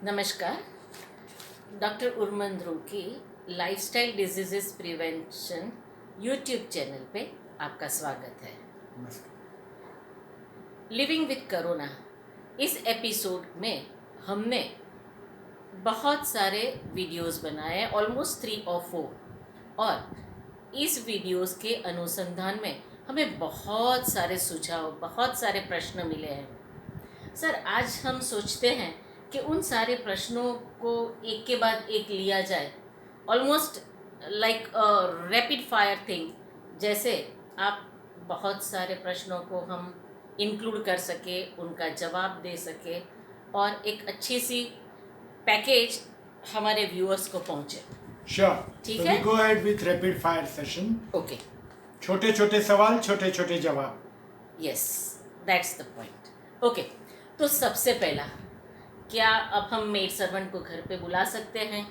नमस्कार। डॉक्टर उर्मन ध्रुव की lifestyle diseases prevention YouTube channel पे आपका स्वागत है। लिविंग विद कोरोना इस एपिसोड में हमने बहुत सारे वीडियोस बनाए, ऑलमोस्ट 3 और 4, और इस वीडियोस के अनुसंधान में हमें बहुत सारे सुझाव, बहुत सारे प्रश्न मिले हैं। सर, आज हम सोचते हैं कि उन सारे प्रश्नों को एक के बाद एक लिया जाए, almost like rapid fire thing. जैसे आप बहुत सारे प्रश्नों को हम इंक्लूड कर सके, उनका जवाब दे सके और एक अच्छी सी पैकेज हमारे व्यूअर्स को पहुंचे। Sure. ठीक So है? we go ahead with rapid fire session. Okay, छोटे छोटे सवाल, छोटे छोटे जवाब. Yes, that's the point. Okay, तो सबसे पहला, क्या अब हम मेड सर्वेंट को घर पे बुला सकते हैं?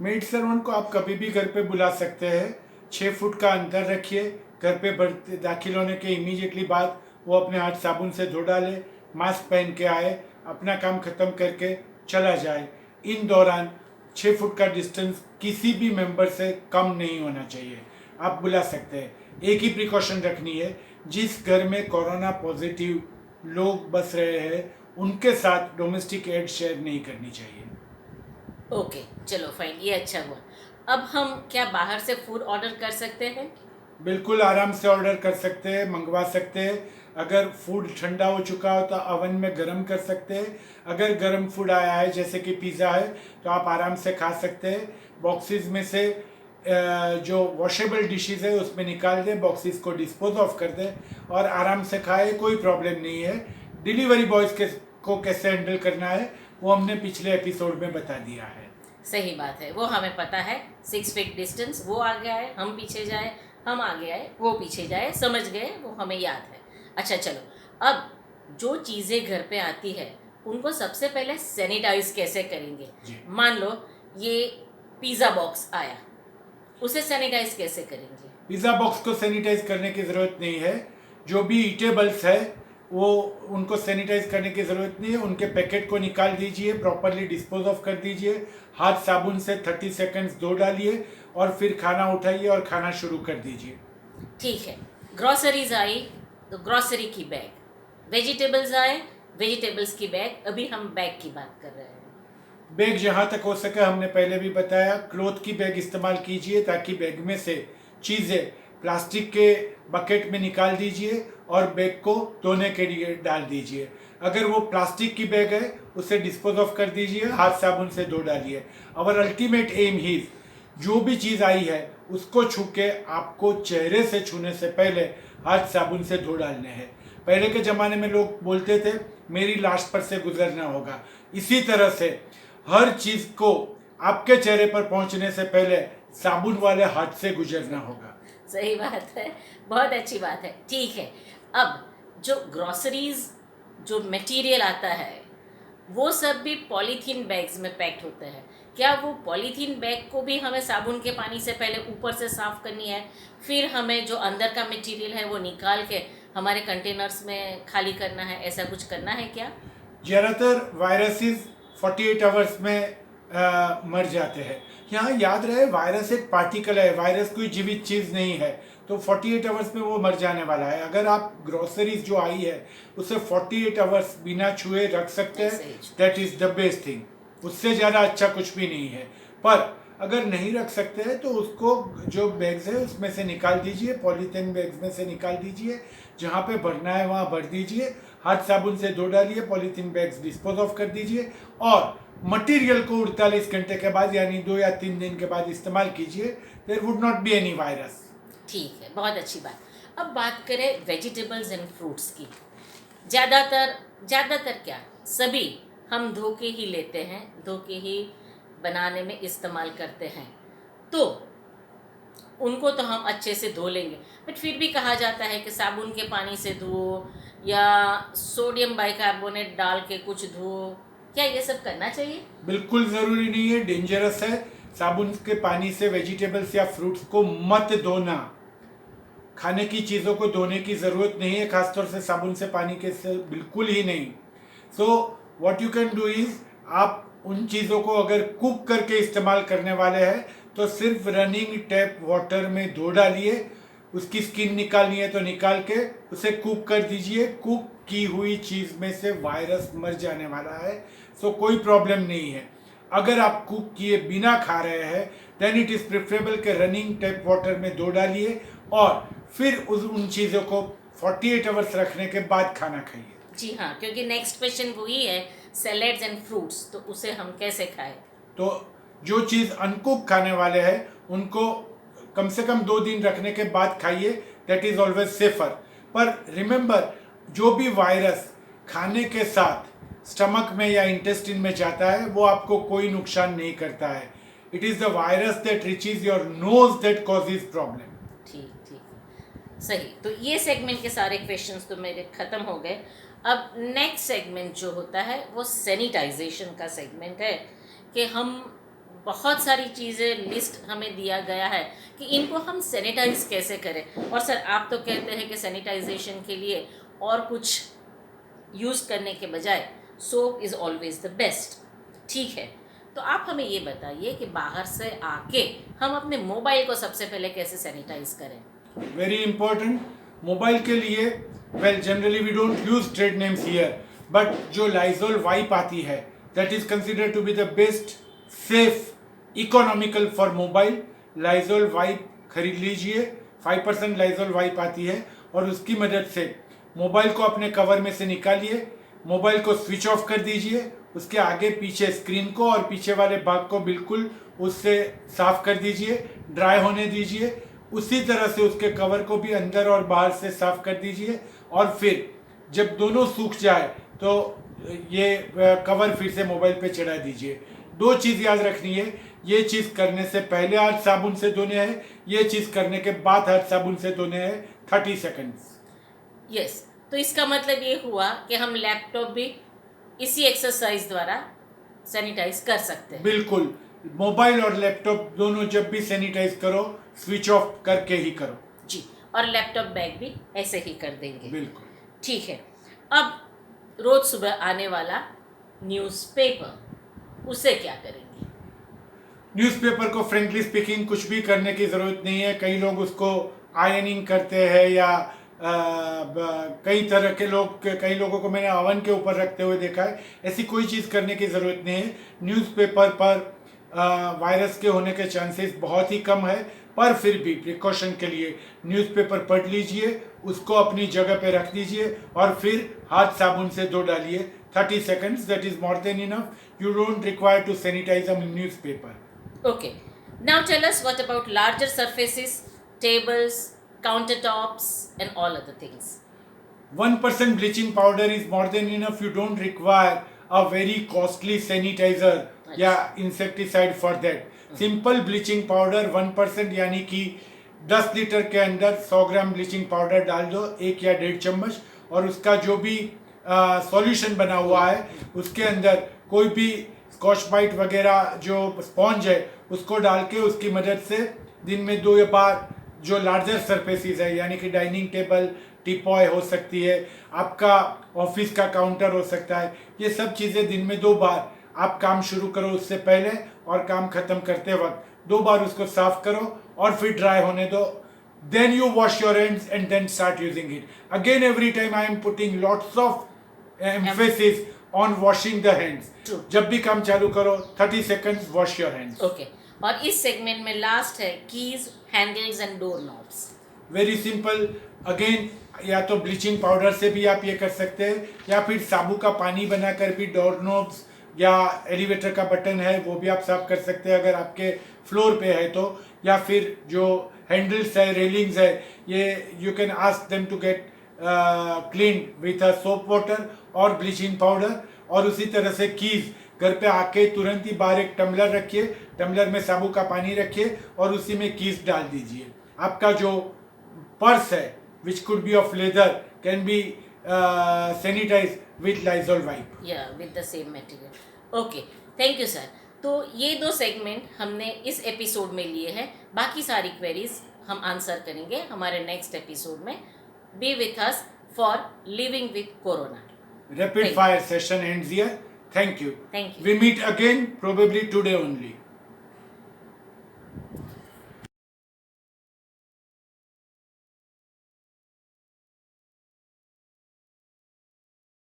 मेड सर्वेंट को आप कभी भी घर पे बुला सकते हैं। 6 फुट का अंतर रखिए। घर पे दाखिल होने के इमीडिएटली बाद वो अपने हाथ साबुन से धो डाले, मास्क पहन के आए, अपना काम खत्म करके चला जाए। इन दौरान 6 फुट का डिस्टेंस किसी भी मेंबर से कम नहीं होना चाहिए। आप बुला सकते हैं। एक ही प्रिकॉशन रखनी है, जिस घर में कोरोना पॉजिटिव लोग बस रहे हैं उनके साथ डोमेस्टिक एड शेयर नहीं करनी चाहिए। ओके, चलो फाइन, ये अच्छा हुआ। अब हम क्या बाहर से फूड ऑर्डर कर सकते हैं? बिल्कुल आराम से ऑर्डर कर सकते हैं, मंगवा सकते हैं। अगर फूड ठंडा हो चुका हो तो ओवन में गर्म कर सकते हैं। अगर गर्म फूड आया है जैसे कि पिज़्ज़ा है तो आप आराम से खा सकते हैं। बॉक्सेस में से जो वॉशेबल डिशेस है उसमें निकाल दें, बॉक्सेस को डिस्पोज ऑफ कर दें और आराम से खाएं, कोई प्रॉब्लम नहीं है। डिलीवरी बॉयज़ को कैसे हैंडल करना है वो हमने पिछले एपिसोड में बता दिया है। सही बात है, वो हमें पता है। 6 फीट डिस्टेंस, वो आगे आए हम पीछे जाए, हम आगे आए वो पीछे जाए, समझ गए, वो हमें याद है। अच्छा चलो, अब जो चीज़ें घर पे आती है उनको सबसे पहले सैनिटाइज कैसे करेंगे? मान लो ये पिज़्ज़ा बॉक्स आया, उसे सैनिटाइज कैसे करेंगे? पिज़्ज़ा बॉक्स को सैनिटाइज करने की ज़रूरत नहीं है। जो भी ईटेबल्स है वो उनको सैनिटाइज करने की ज़रूरत नहीं है। उनके पैकेट को निकाल दीजिए, प्रॉपरली डिस्पोज ऑफ कर दीजिए, हाथ साबुन से 30 सेकंड्स धो डालिए और फिर खाना उठाइए और खाना शुरू कर दीजिए। ठीक है, ग्रॉसरीज आई तो ग्रॉसरी की बैग, वेजिटेबल्स आए वेजिटेबल्स की बैग। अभी हम बैग की बात कर रहे हैं। बैग जहाँ तक हो सके हमने पहले भी बताया, क्लॉथ की बैग इस्तेमाल कीजिए ताकि बैग में से चीज़ें प्लास्टिक के बकेट में निकाल दीजिए और बैग को धोने के लिए डाल दीजिए। अगर वो प्लास्टिक की बैग है उसे डिस्पोज ऑफ कर दीजिए, हाथ साबुन से धो डालिए। अवर अल्टीमेट एम ही, जो भी चीज़ आई है उसको छू के आपको चेहरे से छूने से पहले हाथ साबुन से धो डालने हैं। पहले के ज़माने में लोग बोलते थे मेरी लाश पर से गुजरना होगा। इसी तरह से हर चीज़ को आपके चेहरे पर पहुंचने से पहले साबुन वाले हाथ से गुजरना होगा। सही बात है, बहुत अच्छी बात है। ठीक है, अब जो ग्रॉसरीज जो मटेरियल आता है वो सब भी पॉलीथीन बैग्स में पैक्ड होते हैं। क्या वो पॉलीथीन बैग को भी हमें साबुन के पानी से पहले ऊपर से साफ़ करनी है, फिर हमें जो अंदर का मटेरियल है वो निकाल के हमारे कंटेनर्स में खाली करना है? ऐसा कुछ करना है क्या? ज़्यादातर वायरसेस 48 आवर्स में मर जाते हैं। यहाँ याद रहे वायरस एक पार्टिकल है, वायरस कोई जीवित चीज़ नहीं है, तो 48 आवर्स में वो मर जाने वाला है। अगर आप ग्रोसरीज जो आई है उसे 48 आवर्स बिना छुए रख सकते हैं, that is the best thing. उससे ज़्यादा अच्छा कुछ भी नहीं है। पर अगर नहीं रख सकते हैं तो उसको जो बैग्स है उसमें से निकाल दीजिए, पॉलीथीन बैग्स में से निकाल दीजिए, जहाँ पे भरना है वहाँ भर दीजिए, हाथ साबुन से धो डालिए, पॉलीथीन बैग्स डिस्पोज ऑफ कर दीजिए और मटेरियल को 48 घंटे के बाद यानी 2 या 3 दिन के बाद इस्तेमाल कीजिए। There would not be any virus. ठीक है, बहुत अच्छी बात। अब बात करें वेजिटेबल्स एंड फ्रूट्स की। ज़्यादातर क्या, सभी हम धो के ही लेते हैं, धो के ही बनाने में इस्तेमाल करते हैं, तो उनको तो हम अच्छे से धो लेंगे, बट फिर भी कहा जाता है कि साबुन के पानी से धो या सोडियम बाइकार्बोनेट डाल के कुछ धो। क्या ये सब करना चाहिए? बिल्कुल ज़रूरी नहीं है, डेंजरस है। साबुन के पानी से वेजिटेबल्स या फ्रूट्स को मत धोना। खाने की चीज़ों को धोने की ज़रूरत नहीं है, खासतौर से साबुन से पानी के से बिल्कुल ही नहीं। So what you can do is, आप उन चीज़ों को अगर कुक करके इस्तेमाल करने वाले हैं तो सिर्फ रनिंग टैप वाटर में धो डालिए, उसकी स्किन निकालनी है तो निकाल के उसे कुक कर दीजिए। कुक की हुई चीज़ में से वायरस मर जाने वाला है, सो कोई प्रॉब्लम नहीं है। अगर आप कुक किए बिना खा रहे हैं देन इट इज़ प्रेफरेबल के रनिंग टैप वाटर में धो डालिए और फिर उन चीज़ों को 48 आवर्स रखने के बाद खाना खाइए। जी हाँ, क्योंकि नेक्स्ट क्वेश्चन वही है, सैलेड्स एंड फ्रूट्स, तो उसे हम कैसे खाएं? तो जो चीज़ अनकुक खाने वाले हैं उनको कम से कम 2 दिन रखने के बाद खाइए, दैट इज़ ऑलवेज सेफर। पर रिमेंबर, जो भी वायरस खाने के साथ स्टमक में या इंटेस्टिन में जाता है वो आपको कोई नुकसान नहीं करता है। It is the virus that reaches your nose that causes problem. ठीक ठीक, सही। तो ये सेगमेंट के सारे क्वेश्चंस तो मेरे ख़त्म हो गए। अब नेक्स्ट सेगमेंट जो होता है वो सैनिटाइजेशन का सेगमेंट है, कि हम बहुत सारी चीज़ें लिस्ट हमें दिया गया है कि इनको हम सैनिटाइज कैसे करें। और सर आप तो कहते हैं कि सैनिटाइजेशन के लिए और कुछ यूज़ करने के बजाय soap is always the best. ठीक है, तो आप हमें ये बताइए कि बाहर से आके हम अपने मोबाइल को सबसे पहले कैसे सैनिटाइज करें। Very important. मोबाइल के लिए well generally we don't use trade names here, but जो लाइजोल वाइप आती है that is considered to be the best, safe, economical for mobile. Lysol wipe खरीद लीजिए, 5% लाइजोल वाइप आती है और उसकी मदद से मोबाइल को अपने कवर में से निकालिए, मोबाइल को स्विच ऑफ कर दीजिए, उसके आगे पीछे स्क्रीन को और पीछे वाले भाग को बिल्कुल उससे साफ कर दीजिए, ड्राई होने दीजिए। उसी तरह से उसके कवर को भी अंदर और बाहर से साफ कर दीजिए और फिर जब दोनों सूख जाए तो ये कवर फिर से मोबाइल पे चढ़ा दीजिए। 2 चीज़ याद रखनी है, ये चीज़ करने से पहले हाथ साबुन से धोने हैं, ये चीज़ करने के बाद हाथ साबुन से धोने हैं 30 सेकंड्स। यस, तो इसका मतलब ये हुआ कि हम लैपटॉप भी इसी एक्सरसाइज द्वारा सैनिटाइज कर सकते हैं। बिल्कुल, मोबाइल और लैपटॉप दोनों जब भी सैनिटाइज करो स्विच ऑफ करके ही करो। जी, और लैपटॉप बैग भी ऐसे ही कर देंगे। बिल्कुल ठीक है। अब रोज सुबह आने वाला न्यूज़पेपर, उसे क्या करेंगे? न्यूज़पेपर को फ्रेंकली स्पीकिंग कुछ भी करने की ज़रूरत नहीं है। कई लोग उसको आयनिंग करते हैं या कई तरह के लोग, कई लोगों को मैंने ओवन के ऊपर रखते हुए देखा है। ऐसी कोई चीज़ करने की ज़रूरत नहीं है। न्यूज़पेपर पर वायरस के होने के चांसेस बहुत ही कम है, पर फिर भी प्रिकॉशन के लिए न्यूज़पेपर पढ़ लीजिए, उसको अपनी जगह पे रख दीजिए और फिर हाथ साबुन से धो डालिए 30 seconds, that is more than enough. You don't require to sanitize a newspaper. Okay. Now tell us what about larger surfaces, tables, countertops and all other things. 1% bleaching powder is more than enough. You don't require a very costly sanitizer या insecticide for that. Simple bleaching powder 1% यानी कि 10 litre के अंदर 100 ग्राम bleaching powder डाल दो, 1 या 1.5 चम्मच, और उसका जो भी सॉल्यूशन बना हुआ है उसके अंदर कोई भी स्कॉच ब्राइट वगैरह जो स्पॉन्ज है उसको डाल के उसकी मदद से दिन में 2 बार जो लार्जर सरफेसेस है यानी कि डाइनिंग टेबल, टीपॉय हो सकती है, आपका ऑफिस का काउंटर हो सकता है, ये सब चीज़ें दिन में 2 बार आप काम शुरू करो उससे पहले और काम खत्म करते वक्त 2 बार उसको साफ करो और फिर ड्राई होने दो। Then you wash your hands and then start using it. Again, every time I am putting lots of emphasis on washing the hands. True. जब भी काम चालू करो 30 seconds wash your hands. Okay. और इस सेगमेंट में लास्ट है keys, handles and door knobs. Very simple, again या तो ब्लीचिंग पाउडर से भी आप ये कर सकते हैं या फिर साबु का पानी बनाकर भी डोर नॉब्स या एलिवेटर का बटन है वो भी आप साफ कर सकते हैं अगर आपके फ्लोर पे है तो, या फिर जो हैंडल्स है, रेलिंग्स है, ये you can ask them to get clean with a soap water और ब्लीचिंग पाउडर। और उसी तरह से कीज, घर पे आके तुरंत ही बाहर एक टम्बलर रखिए, टम्बलर में साबु का पानी रखिए और उसी में कीज डाल दीजिए। आपका जो पर्स है which could be of leather can be sanitize with Lysol wipe या with the same material. Okay, thank you sir. तो ये 2 सेगमेंट हमने इस एपिसोड में लिए हैं, बाकी सारी क्वेरीज हम आंसर करेंगे हमारे नेक्स्ट एपिसोड में। B with us for living with corona. Rapid fire session ends here. Thank you. Thank you. We meet again, probably today only.